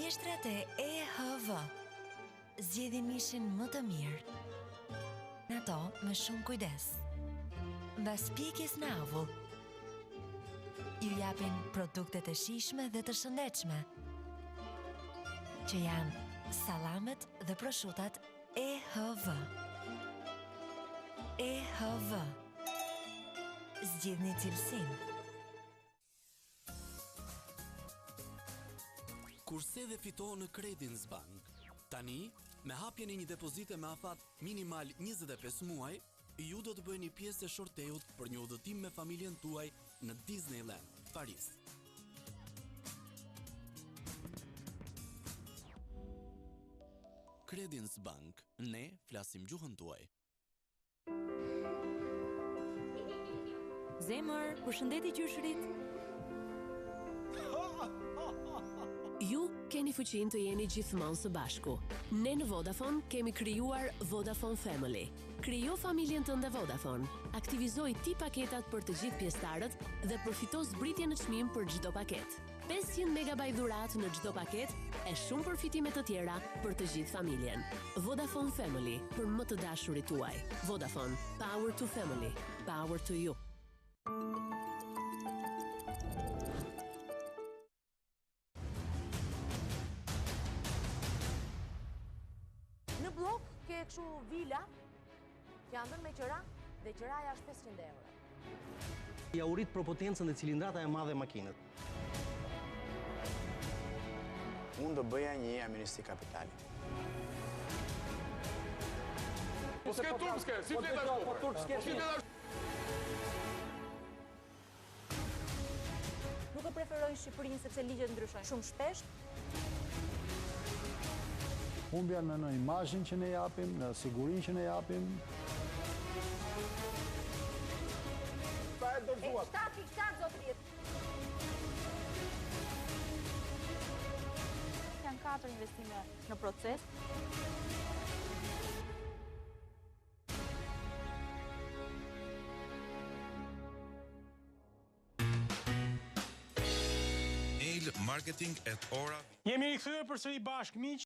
Gjeshtrat e EHV zgjedhin mishin më të mirë. Në ato me shumë kujdes. Mbas pjekjes në avull, ju japin produktet e shijshme dhe të shëndetshme, që janë sallamet dhe proshutat EHV. EHV. Zgjidhni cilësinë. Kurse dhe fito në Credins Bank. Tani, me hapjen e një depozite me afat minimal 25 muaj, ju do të bëni pjesë e shorteut për një udhëtim me familjen tuaj në Disneyland, Paris. Credins Bank, ne flasim gjuhën tuaj. Zemër, përshëndetje qyshrit. Ju keni fuqinë të jeni gjithmonë së bashku. Ne në Vodafone kemi krijuar Vodafone Family. Krijo familjen tënde Vodafone. Aktivizoj ti paketat për të gjithë pjesëtarët dhe përfito zbritje në çmim për çdo paketë. 500 MB dhuratë në çdo paket e shumë përfitime të tjera për të gjithë familjen. Vodafone Family, për më të dashurit tuaj. Vodafone, power to family, power to you. Në blok ke kështu vila, që janë me qëra, dhe qëraja është 500 euro. Ja urit për potencën dhe cilindrata e madhe e makinët. Unë do bëja një amnisti kapitali. Po s'ke turpske, si fleta shkopër. Nuk e preferoj Shqipërinë sepse ligjet ndryshojnë shumë shpesh. Humbja në imazhin që ne japim, në sigurinë që ne japim. Pa e dorëzuar. 7.7 zotërit. Janë 4 investime në proces. Mail marketing@ora. Jemi rikthyer përsëri bashkë miq.